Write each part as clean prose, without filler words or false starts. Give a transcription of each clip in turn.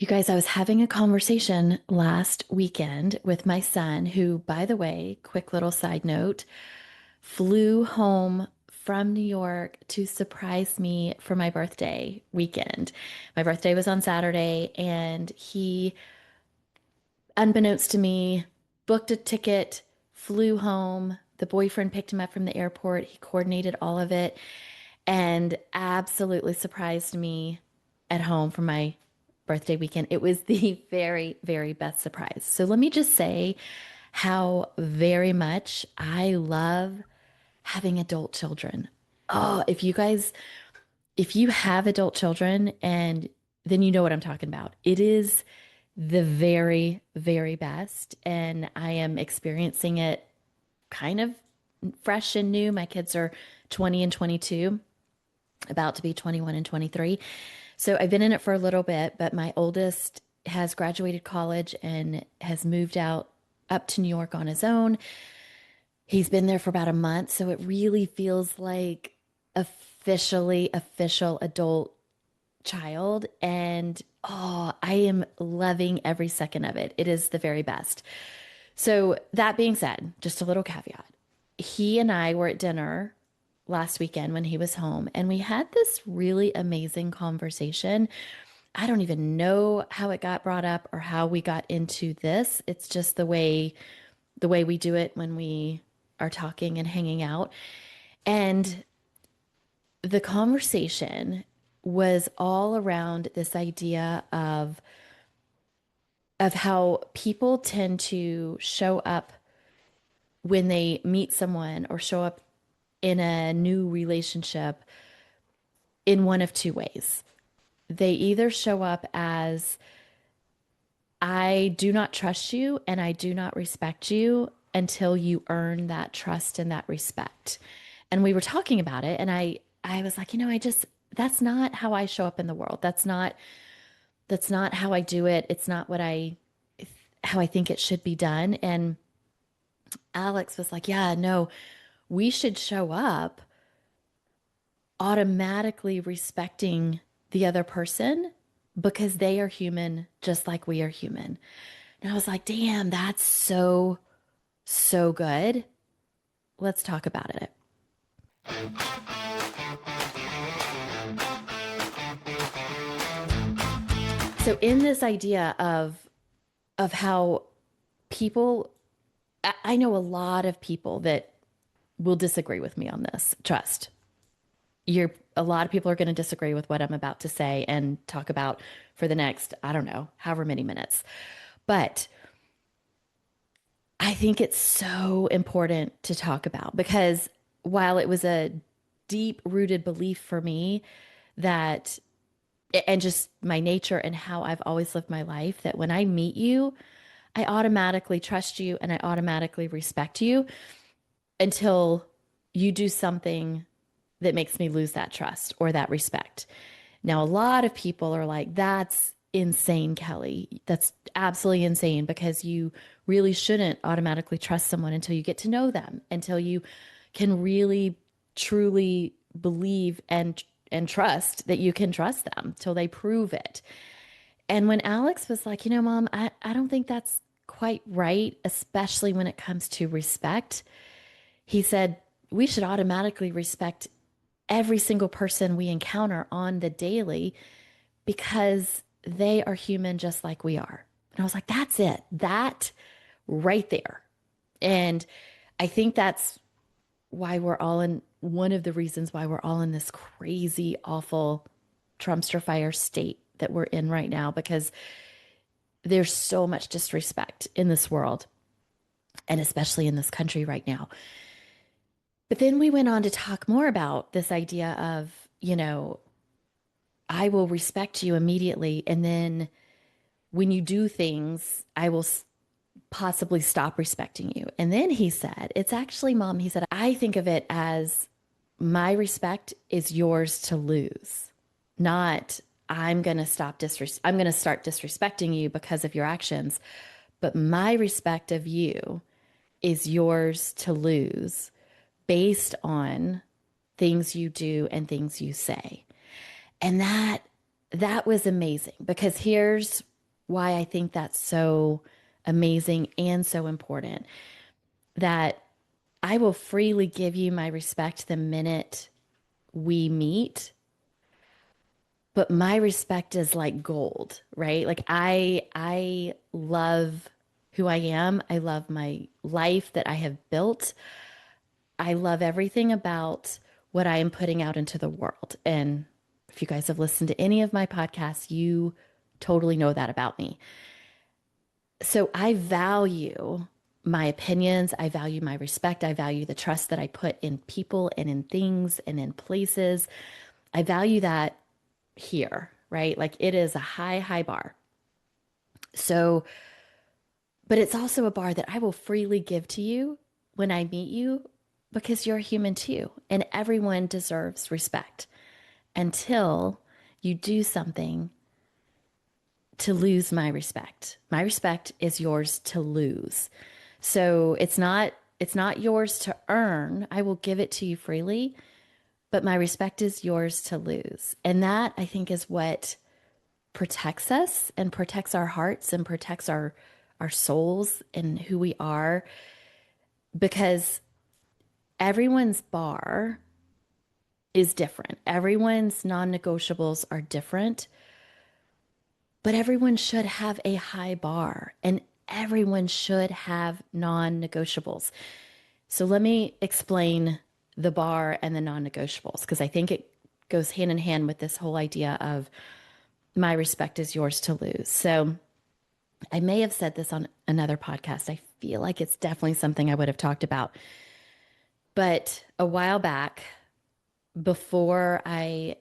You guys, I was having a conversation last weekend with my son, who, by the way, quick little side note, flew home from New York to surprise me for my birthday weekend. My birthday was on Saturday, and he, unbeknownst to me, booked a ticket, flew home. The boyfriend picked him up from the airport. He coordinated all of it and absolutely surprised me at home for my birthday weekend. It was the very, very best surprise. So let me just say how very much I love having adult children. Oh, if you have adult children, and then you know what I'm talking about. It is the very, very best. And I am experiencing it kind of fresh and new. My kids are 20 and 22, about to be 21 and 23. So I've been in it for a little bit, but my oldest has graduated college and has moved out up to New York on his own. He's been there for about a month, so it really feels like officially official adult child. And oh, I am loving every second of it. It is the very best. So that being said, just a little caveat. He and I were at dinner last weekend when he was home, and we had this really amazing conversation. I don't even know how it got brought up or how we got into this. It's just the way we do it when we are talking and hanging out. And the conversation was all around this idea of how people tend to show up when they meet someone or show up in a new relationship in one of two ways. They either show up as, I do not trust you and I do not respect you until you earn that trust and that respect. And we were talking about it, and I was like, that's not how I show up in the world. That's not how I do it. It's not how I think it should be done. And Alex was like, yeah, no, we should show up automatically respecting the other person because they are human just like we are human. And I was like, damn, that's so, so good. Let's talk about it. So in this idea of how people, I know a lot of people that will disagree with me on this. Trust. A lot of people are going to disagree with what I'm about to say and talk about for the next, I don't know, however many minutes. But I think it's so important to talk about because while it was a deep rooted belief for me that, and just my nature and how I've always lived my life, that when I meet you, I automatically trust you and I automatically respect you until you do something that makes me lose that trust or that respect. Now, a lot of people are like, that's insane, Kelly. That's absolutely insane because you really shouldn't automatically trust someone until you get to know them, until you can really truly believe and trust that you can trust them till they prove it. And when Alex was like, Mom, I don't think that's quite right, especially when it comes to respect, he said, we should automatically respect every single person we encounter on the daily because they are human just like we are. And I was like, that's it. That right there. And I think that's why we're all in one of the reasons why we're all in this crazy, awful Trumpster fire state that we're in right now, because there's so much disrespect in this world and especially in this country right now. But then we went on to talk more about this idea of, I will respect you immediately. And then when you do things, I will possibly stop respecting you. And then he said, it's actually, Mom, he said, I think of it as my respect is yours to lose, not I'm going to start disrespecting you because of your actions. But my respect of you is yours to lose based on things you do and things you say. And that was amazing because why I think that's so amazing and so important, that I will freely give you my respect the minute we meet, but my respect is like gold, right? Like I love who I am. I love my life that I have built. I love everything about what I am putting out into the world. And if you guys have listened to any of my podcasts, you totally know that about me. So I value my opinions. I value my respect. I value the trust that I put in people and in things and in places. I value that here, right? Like it is a high, high bar. So, but it's also a bar that I will freely give to you when I meet you because you're a human too. And everyone deserves respect until you do something to lose my respect. My respect is yours to lose. So it's not yours to earn. I will give it to you freely, but my respect is yours to lose. And that I think is what protects us and protects our hearts and protects our souls and who we are, because everyone's bar is different. Everyone's non-negotiables are different, but everyone should have a high bar and everyone should have non-negotiables. So let me explain the bar and the non-negotiables, because I think it goes hand in hand with this whole idea of my respect is yours to lose. So I may have said this on another podcast. I feel like it's definitely something I would have talked about. But a while back, before I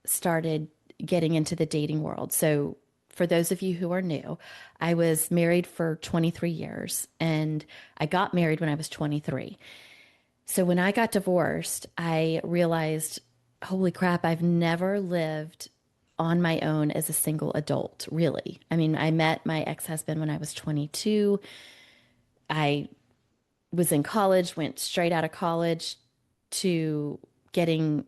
started getting into the dating world. So for those of you who are new, I was married for 23 years and I got married when I was 23. So when I got divorced, I realized, holy crap, I've never lived on my own as a single adult, really. I mean, I met my ex-husband when I was 22. I was in college, went straight out of college to getting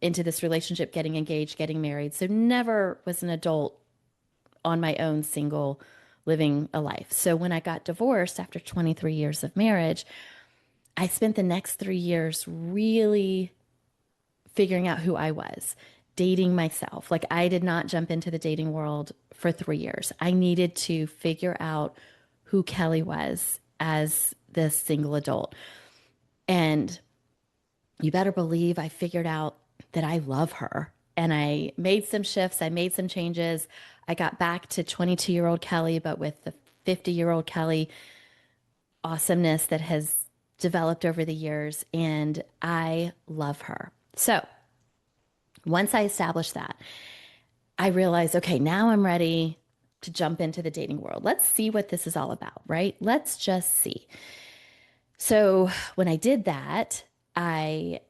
into this relationship, getting engaged, getting married. So never was an adult on my own, single, living a life. So when I got divorced after 23 years of marriage, I spent the next 3 years really figuring out who I was, dating myself. Like I did not jump into the dating world for 3 years. I needed to figure out who Kelly was as this single adult. And you better believe I figured out that I love her. And I made some shifts, I made some changes. I got back to 22-year-old Kelly, but with the 50-year-old Kelly awesomeness that has developed over the years. And I love her. So once I established that, I realized, okay, now I'm ready to jump into the dating world. Let's see what this is all about, right? Let's just see. So when I did that, I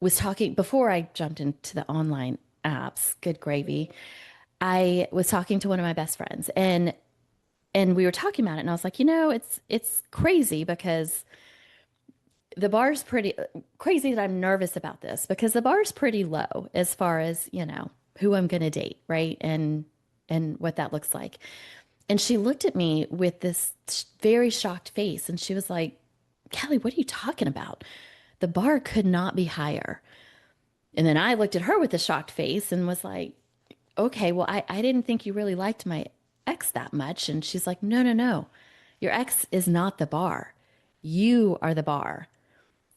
was talking before I jumped into the online apps, good gravy. I was talking to one of my best friends and we were talking about it and I was like, it's crazy because the bar's pretty crazy that I'm nervous about this because the bar's pretty low as far as, who I'm going to date, right? And what that looks like. And she looked at me with this very shocked face and she was like, Kelly, what are you talking about? The bar could not be higher. And then I looked at her with a shocked face and was like, okay, well, I didn't think you really liked my ex that much. And she's like, no, no, no. Your ex is not the bar. You are the bar.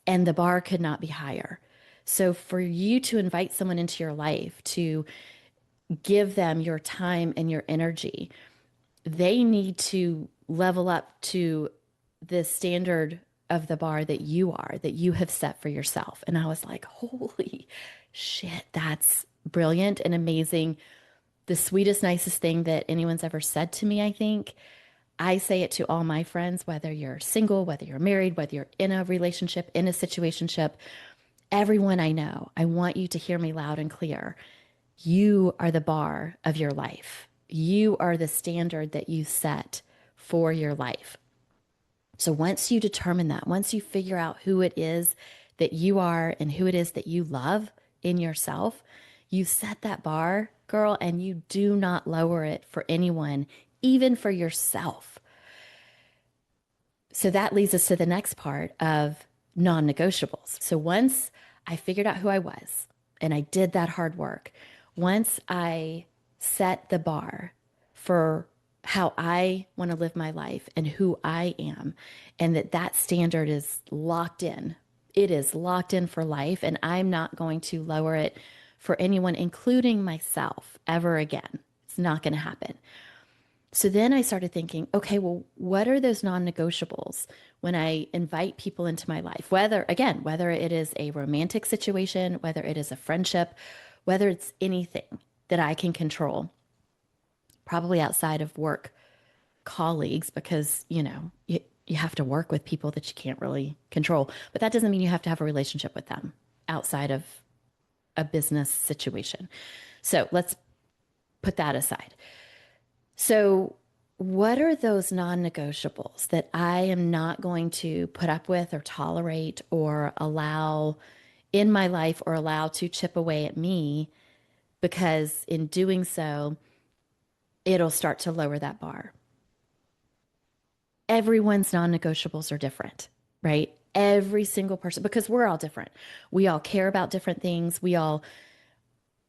And the bar could not be higher. So for you to invite someone into your life, to give them your time and your energy, they need to level up to the standard of the bar that you have set for yourself. And I was like, holy shit, that's brilliant and amazing. The sweetest, nicest thing that anyone's ever said to me, I think. I say it to all my friends, whether you're single, whether you're married, whether you're in a relationship, in a situationship, everyone I know, I want you to hear me loud and clear. You are the bar of your life. You are the standard that you set for your life. So once you determine that, once you figure out who it is that you are and who it is that you love in yourself, You set that bar, girl, and you do not lower it for anyone, even for yourself. So that leads us to the next part of non negotiables. So once I figured out who I was and I did that hard work, once I set the bar for how I want to live my life and who I am, and that standard is locked in, it is locked in for life, and I'm not going to lower it for anyone, including myself, ever again. It's not going to happen. So then I started thinking, okay, well, what are those non negotiables when I invite people into my life? Whether it is a romantic situation, whether it is a friendship, whether it's anything that I can control, probably outside of work colleagues, because, you have to work with people that you can't really control. But that doesn't mean you have to have a relationship with them outside of a business situation. So let's put that aside. So, what are those non negotiables that I am not going to put up with or tolerate or allow in my life or allow to chip away at me? Because in doing so, it'll start to lower that bar. Everyone's non negotiables are different, right? Every single person, because we're all different. We all care about different things. We all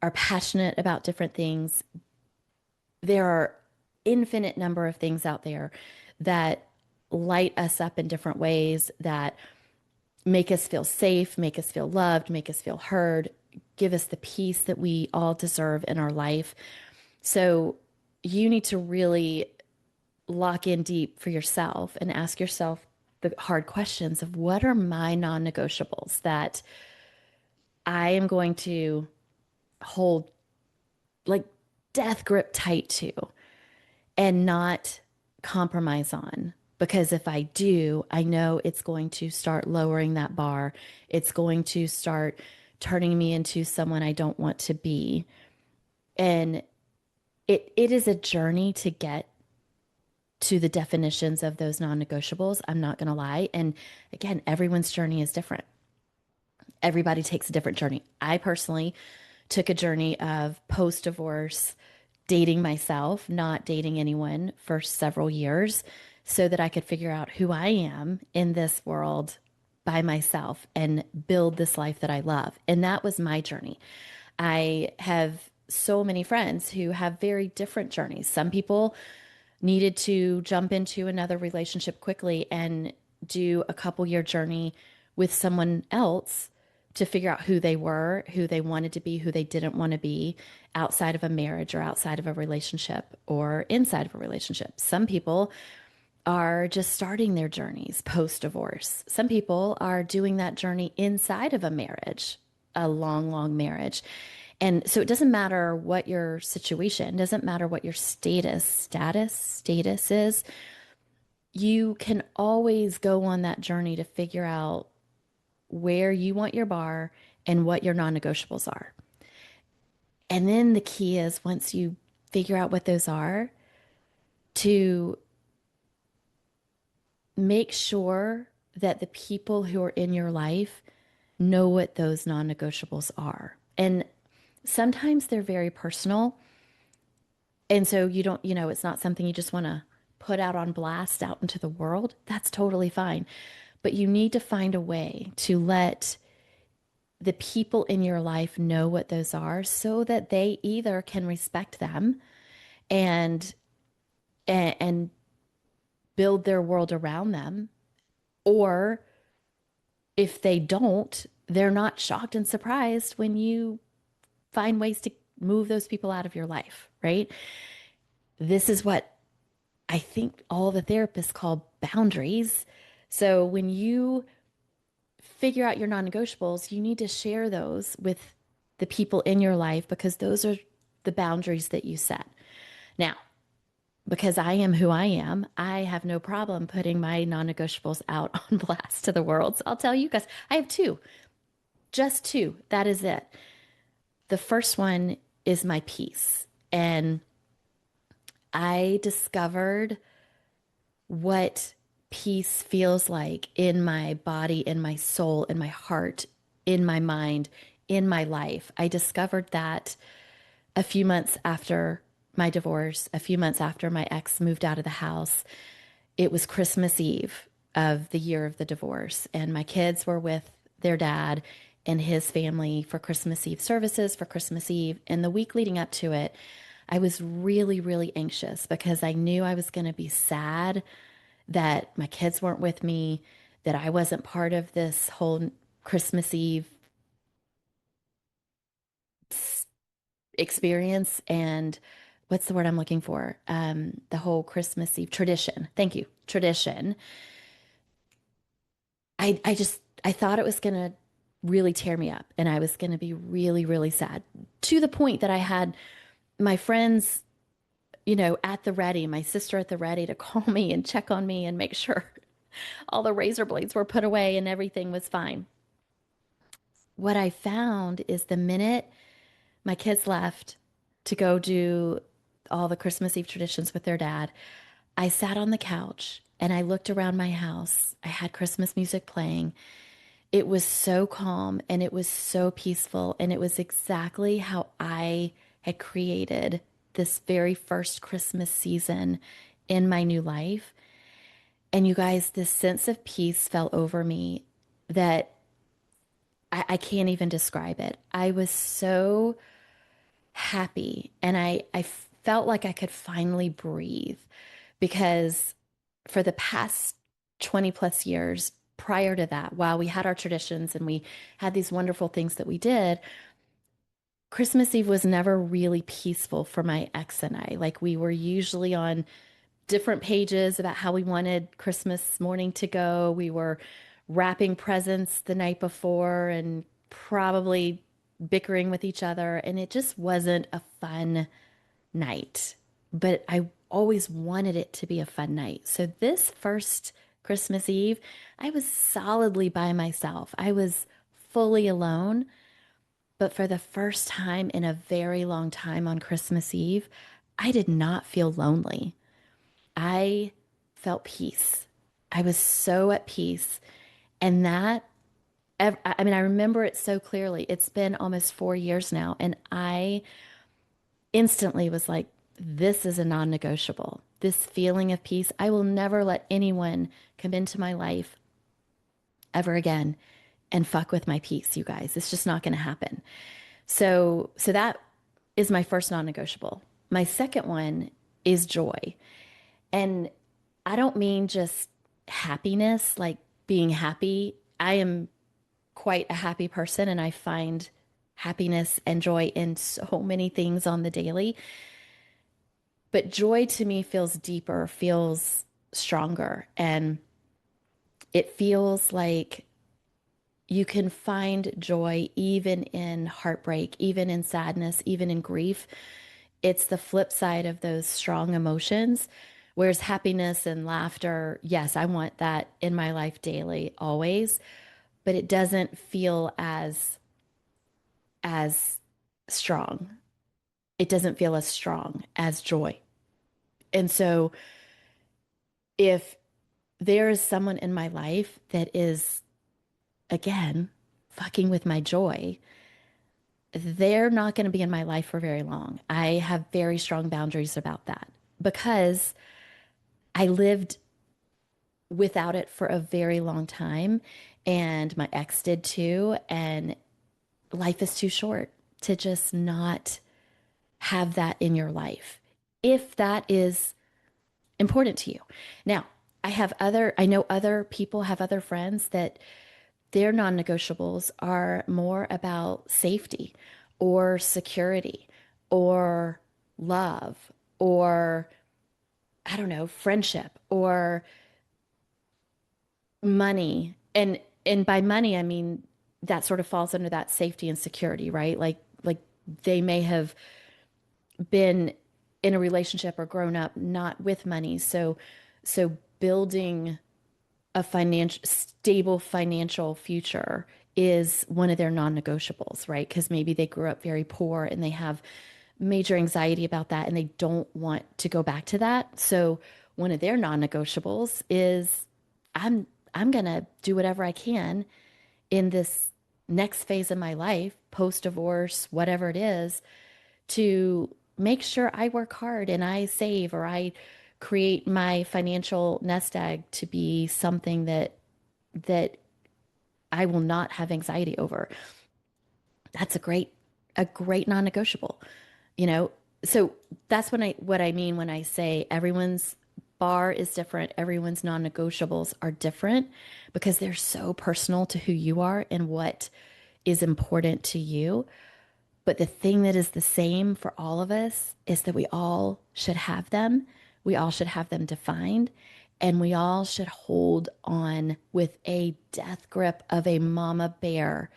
are passionate about different things. There are infinite number of things out there that light us up in different ways, that make us feel safe, make us feel loved, make us feel heard, give us the peace that we all deserve in our life. So you need to really lock in deep for yourself and ask yourself the hard questions of, what are my non-negotiables that I am going to hold like death grip tight to and not compromise on. Because if I do, I know it's going to start lowering that bar. It's going to start turning me into someone I don't want to be. And it is a journey to get to the definitions of those non-negotiables. I'm not going to lie. And again, everyone's journey is different. Everybody takes a different journey. I personally took a journey of post-divorce dating myself, not dating anyone for several years, so that I could figure out who I am in this world by myself and build this life that I love. And that was my journey. I have so many friends who have very different journeys. Some people needed to jump into another relationship quickly and do a couple year journey with someone else to figure out who they were, who they wanted to be, who they didn't want to be outside of a marriage or outside of a relationship or inside of a relationship. Some people are just starting their journeys post divorce. Some people are doing that journey inside of a marriage, a long, long marriage. And so it doesn't matter what your situation, doesn't matter what your status is. You can always go on that journey to figure out where you want your bar and what your non-negotiables are. And then the key is, once you figure out what those are, to make sure that the people who are in your life know what those non-negotiables are. And sometimes they're very personal. And so you don't, it's not something you just want to put out on blast out into the world. That's totally fine. But you need to find a way to let the people in your life know what those are, so that they either can respect them and and build their world around them, or if they don't, they're not shocked and surprised when you find ways to move those people out of your life, right? This is what I think all the therapists call boundaries. So when you figure out your non-negotiables, you need to share those with the people in your life, because those are the boundaries that you set. Now, because I am who I am, I have no problem putting my non-negotiables out on blast to the world. So I'll tell you guys, I have two, just two. That is it. The first one is my peace. And I discovered what peace feels like in my body, in my soul, in my heart, in my mind, in my life. I discovered that a few months after my divorce, a few months after my ex moved out of the house. It was Christmas Eve of the year of the divorce, and my kids were with their dad and his family for Christmas Eve services for Christmas Eve. And the week leading up to it, I was really, really anxious because I knew I was going to be sad that my kids weren't with me, that I wasn't part of this whole Christmas Eve experience and what's the word I'm looking for? The whole Christmas Eve tradition. Thank you. Tradition. I thought it was going to really tear me up and I was going to be really, really sad to the point that I had my friends, at the ready, my sister at the ready to call me and check on me and make sure all the razor blades were put away and everything was fine. What I found is the minute my kids left to go do all the Christmas Eve traditions with their dad, I sat on the couch and I looked around my house. I had Christmas music playing. It was so calm and it was so peaceful. And it was exactly how I had created this very first Christmas season in my new life. And you guys, this sense of peace fell over me that I can't even describe it. I was so happy and I felt like I could finally breathe because for the past 20 plus years prior to that, while we had our traditions and we had these wonderful things that we did, Christmas Eve was never really peaceful for my ex and I. Like we were usually on different pages about how we wanted Christmas morning to go. We were wrapping presents the night before and probably bickering with each other. And it just wasn't a fun night. But I always wanted it to be a fun night. So this first Christmas Eve, I was solidly by myself. I was fully alone. But for the first time in a very long time on Christmas Eve, I did not feel lonely. I felt peace. I was so at peace. And I mean, I remember it so clearly. It's been almost 4 years now. And I instantly was like, this is a non negotiable. This feeling of peace. I will never let anyone come into my life ever again and fuck with my peace, you guys. It's just not going to happen. So that is my first non negotiable. My second one is joy. And I don't mean just happiness, like being happy. I am quite a happy person and I find happiness and joy in so many things on the daily. But joy to me feels deeper, feels stronger. And it feels like you can find joy even in heartbreak, even in sadness, even in grief. It's the flip side of those strong emotions. Whereas happiness and laughter, yes, I want that in my life daily, always, but it doesn't feel as strong. It doesn't feel as strong as joy. And so if there is someone in my life that is, again, fucking with my joy, they're not going to be in my life for very long. I have very strong boundaries about that because I lived without it for a very long time and my ex did too. And life is too short to just not have that in your life if that is important to you. Now, I know other people have other friends that their non negotiables are more about safety or security or love or, I don't know, friendship or money. And by money, I mean, that sort of falls under that safety and security, right? Like they may have been in a relationship or grown up not with money. So building a financial stable financial future is one of their non-negotiables, right? Because maybe they grew up very poor and they have major anxiety about that and they don't want to go back to that. So one of their non-negotiables is I'm I'm going to do whatever I can in this next phase of my life post divorce, whatever it is, to make sure I work hard and I save or I create my financial nest egg to be something that I will not have anxiety over. That's a great non-negotiable, you know? So that's what I mean when I say everyone's bar is different, everyone's non-negotiables are different because they're so personal to who you are and what is important to you. But the thing that is the same for all of us is that we all should have them. We all should have them defined. And we all should hold on with a death grip of a mama bear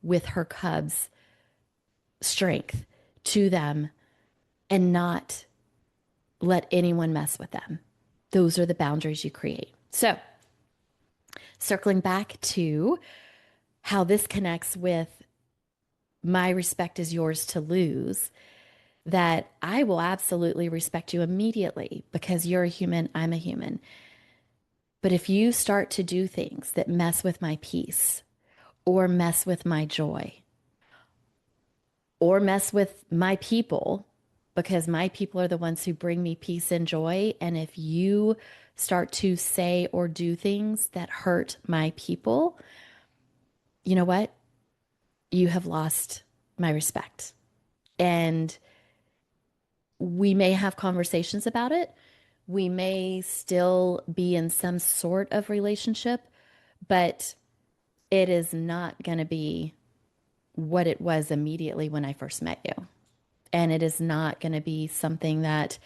with her cubs' strength to them and not let anyone mess with them. Those are the boundaries you create. So, circling back to how this connects with my respect is yours to lose, that I will absolutely respect you immediately because you're a human, I'm a human. But if you start to do things that mess with my peace or mess with my joy or mess with my people, because my people are the ones who bring me peace and joy. And if you start to say or do things that hurt my people, you know what? You have lost my respect. And we may have conversations about it. We may still be in some sort of relationship, but it is not going to be what it was immediately when I first met you. And it is not going to be something that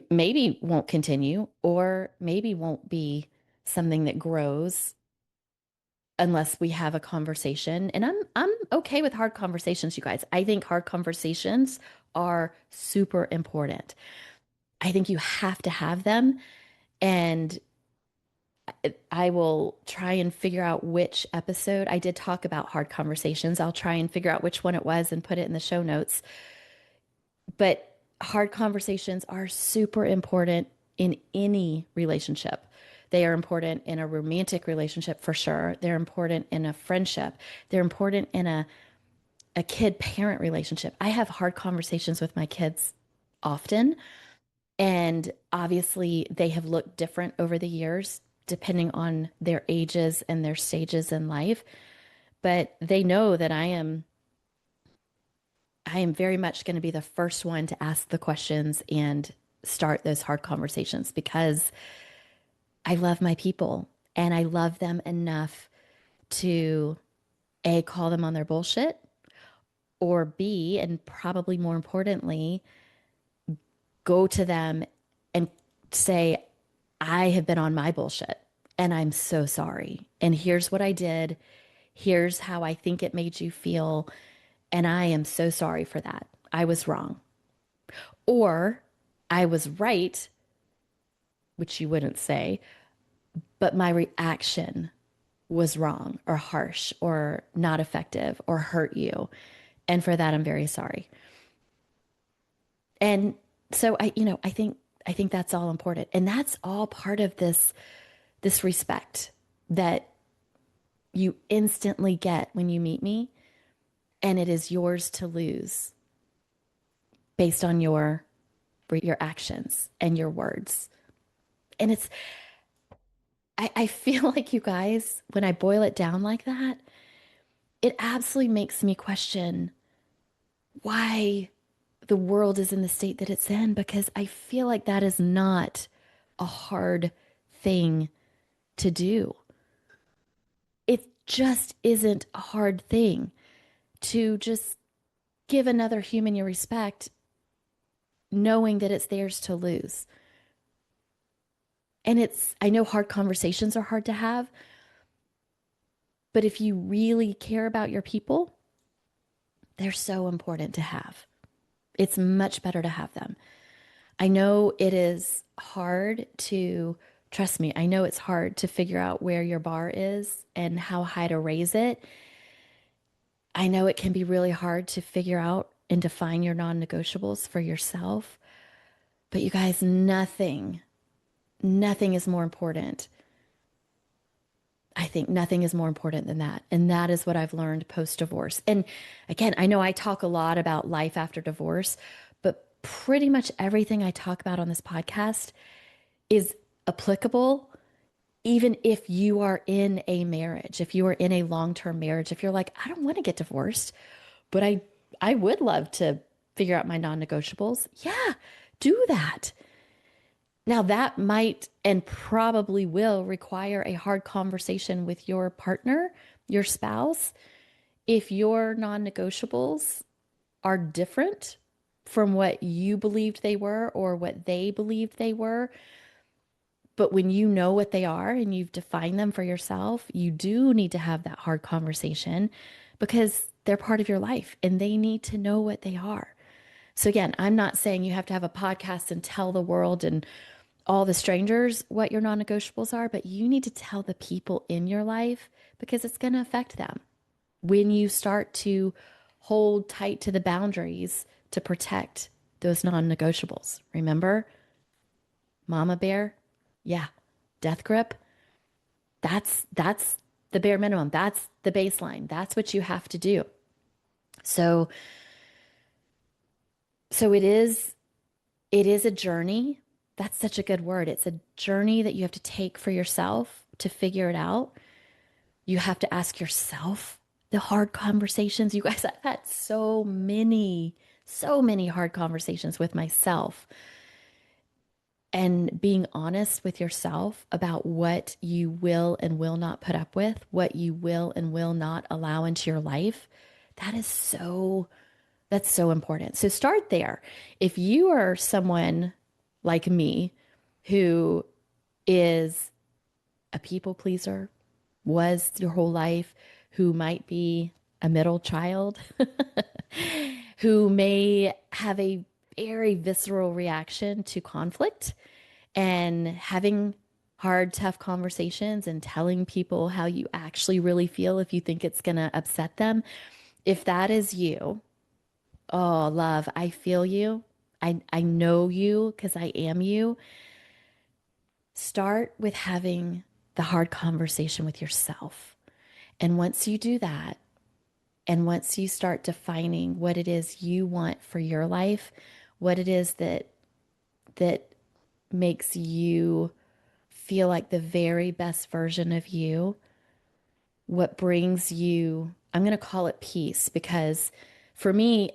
maybe won't continue or maybe won't be something that grows unless we have a conversation. And I'm okay with hard conversations, you guys. I think hard conversations are super important. I think you have to have them. And I will try and figure out which episode I did talk about hard conversations. I'll try and figure out which one it was and put it in the show notes. But hard conversations are super important in any relationship. They are important in a romantic relationship for sure. They're important in a friendship. They're important in a kid parent relationship. I have hard conversations with my kids often. And obviously, they have looked different over the years, depending on their ages and their stages in life. But they know that I am very much going to be the first one to ask the questions and start those hard conversations because I love my people and I love them enough to A, call them on their bullshit, or B, and probably more importantly, go to them and say, I have been on my bullshit and I'm so sorry. And here's what I did. Here's how I think it made you feel. And I am so sorry for that. I was wrong. Or I was right, which you wouldn't say, but my reaction was wrong or harsh or not effective or hurt you. And for that, I'm very sorry. And so I think that's all important. And that's all part of this respect that you instantly get when you meet me. And it is yours to lose based on your actions and your words. And I feel like you guys, when I boil it down like that, it absolutely makes me question why the world is in the state that it's in, because I feel like that is not a hard thing to do. It just isn't a hard thing to just give another human your respect, knowing that it's theirs to lose. And I know hard conversations are hard to have, but if you really care about your people, they're so important to have. It's much better to have them. I know it is hard to, trust me, I know it's hard to figure out where your bar is and how high to raise it. I know it can be really hard to figure out and define your non-negotiables for yourself. But you guys, nothing is more important. I think nothing is more important than that. And that is what I've learned post divorce. And again, I know I talk a lot about life after divorce, but pretty much everything I talk about on this podcast is applicable even if you are in a marriage, if you are in a long-term marriage, if you're like, I don't want to get divorced, but I would love to figure out my non-negotiables. Yeah, do that. Now, that might and probably will require a hard conversation with your partner, your spouse. If your non negotiables are different from what you believed they were or what they believed they were, but when you know what they are and you've defined them for yourself, you do need to have that hard conversation because they're part of your life and they need to know what they are. So, again, I'm not saying you have to have a podcast and tell the world and all the strangers what your non negotiables are, but you need to tell the people in your life because it's going to affect them when you start to hold tight to the boundaries to protect those non negotiables. Remember, mama bear? Yeah. Death grip? That's the bare minimum. That's the baseline. That's what you have to do. So so it is a journey. That's such a good word. It's a journey that you have to take for yourself to figure it out. You have to ask yourself the hard conversations. You guys, I've had so many hard conversations with myself. And being honest with yourself about what you will and will not put up with, what you will and will not allow into your life, that is so that's so important. So start there. If you are someone like me who is a people pleaser, was your whole life, who might be a middle child, who may have a very visceral reaction to conflict and having hard, tough conversations and telling people how you actually really feel if you think it's going to upset them. If that is you, oh, love, I feel you. I know you because I am you. Start with having the hard conversation with yourself. And once you do that, and once you start defining what it is you want for your life, what it is that makes you feel like the very best version of you, what brings you, I'm going to call it peace because for me,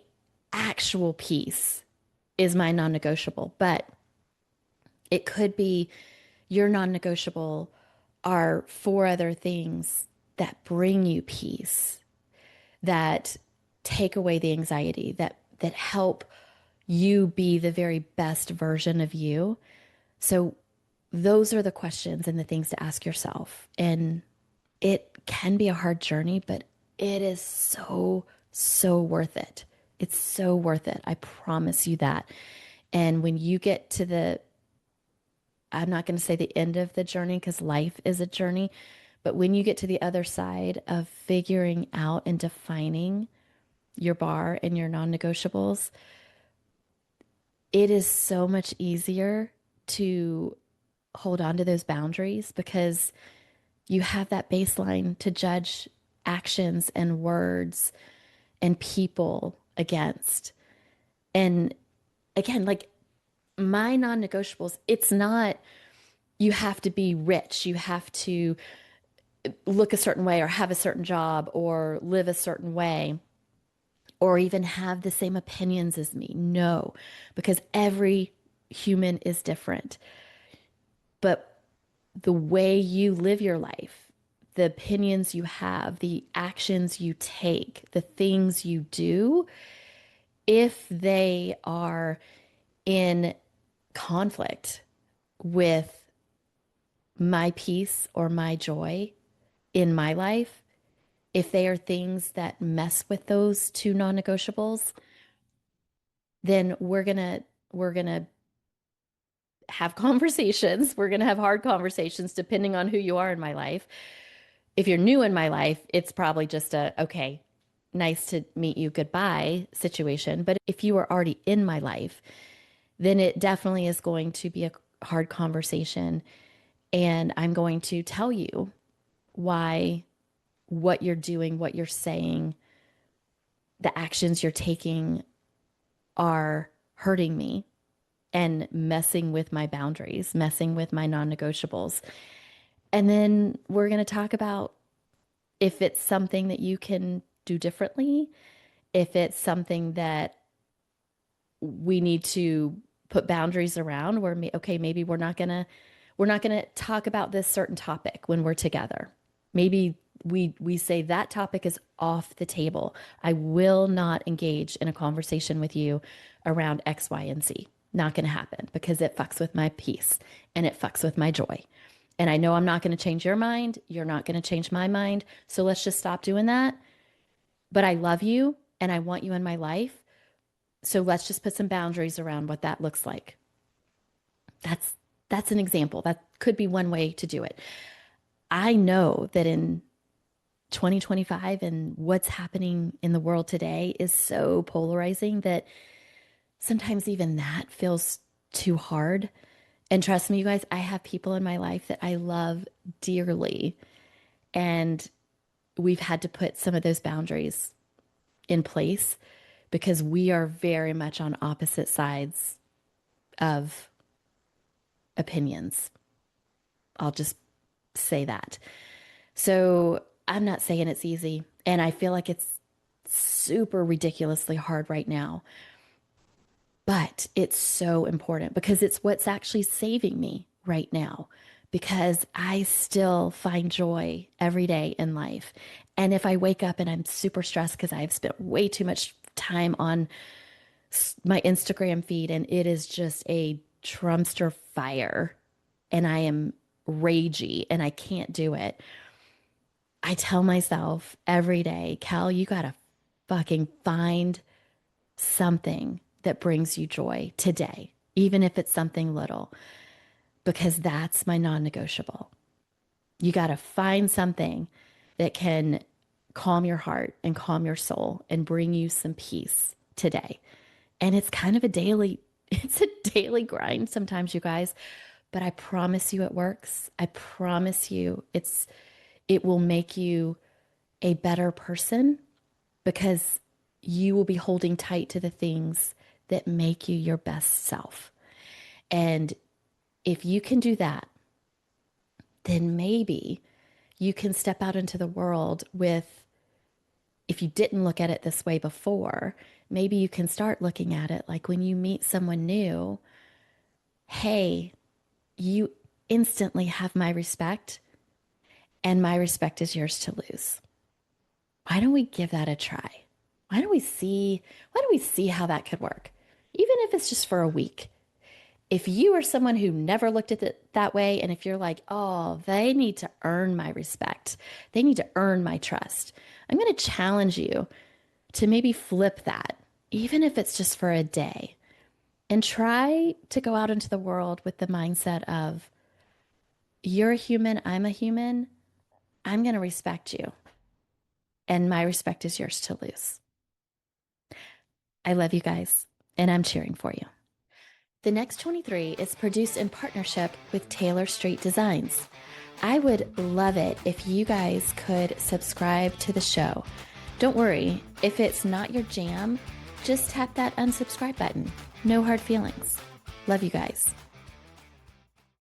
actual peace is my non negotiable, but it could be your non negotiable are four other things that bring you peace, that take away the anxiety, that help you be the very best version of you. So those are the questions and the things to ask yourself. And it can be a hard journey, but it is so worth it. It's so worth it. I promise you that. And when you get to I'm not going to say the end of the journey because life is a journey, but when you get to the other side of figuring out and defining your bar and your non negotiables, it is so much easier to hold on to those boundaries because you have that baseline to judge actions and words and people against. And again, like my non negotiables, it's not you have to be rich, you have to look a certain way or have a certain job or live a certain way or even have the same opinions as me. No, because every human is different. But the way you live your life, the opinions you have, the actions you take, the things you do, if they are in conflict with my peace or my joy in my life, if they are things that mess with those two non-negotiables, then we're going to have conversations. We're going to have hard conversations depending on who you are in my life. If you're new in my life, it's probably just okay, nice to meet you, goodbye situation. But if you are already in my life, then it definitely is going to be a hard conversation. And I'm going to tell you why what you're doing, what you're saying, the actions you're taking are hurting me and messing with my boundaries, messing with my non negotiables. And then we're going to talk about if it's something that you can do differently, if it's something that we need to put boundaries around where okay, maybe we're not going to talk about this certain topic when we're together. Maybe we say that topic is off the table. I will not engage in a conversation with you around X, Y, and Z. Not going to happen because it fucks with my peace and it fucks with my joy. And I know I'm not going to change your mind. You're not going to change my mind. So let's just stop doing that. But I love you and I want you in my life. So let's just put some boundaries around what that looks like. That's that's an example. That could be one way to do it. I know that in 2025 and what's happening in the world today is so polarizing that sometimes even that feels too hard. And trust me, you guys, I have people in my life that I love dearly. And we've had to put some of those boundaries in place because we are very much on opposite sides of opinions. I'll just say that. So I'm not saying it's easy. And I feel like it's super ridiculously hard right now. But it's so important because it's what's actually saving me right now because I still find joy every day in life. And if I wake up and I'm super stressed because I've spent way too much time on my Instagram feed and it is just a Trumpster fire and I am ragey and I can't do it, I tell myself every day, Cal, you got to fucking find something that brings you joy today, even if it's something little, because that's my non negotiable. You got to find something that can calm your heart and calm your soul and bring you some peace today. And it's kind of it's a daily grind sometimes, you guys, but I promise you it works. I promise you it will make you a better person because you will be holding tight to the things that make you your best self. And if you can do that, then maybe you can step out into the world with, if you didn't look at it this way before, maybe you can start looking at it like when you meet someone new, hey, you instantly have my respect and my respect is yours to lose. Why don't we give that a try? Why don't we see how that could work? Even if it's just for a week. If you are someone who never looked at it that way, and if you're like, oh, they need to earn my respect, they need to earn my trust, I'm going to challenge you to maybe flip that, even if it's just for a day, and try to go out into the world with the mindset of, you're a human, I'm a human, I'm going to respect you, and my respect is yours to lose. I love you guys, and I'm cheering for you. The Next 23 is produced in partnership with Taylor Street Designs. I would love it if you guys could subscribe to the show. Don't worry, if it's not your jam, just tap that unsubscribe button. No hard feelings. Love you guys.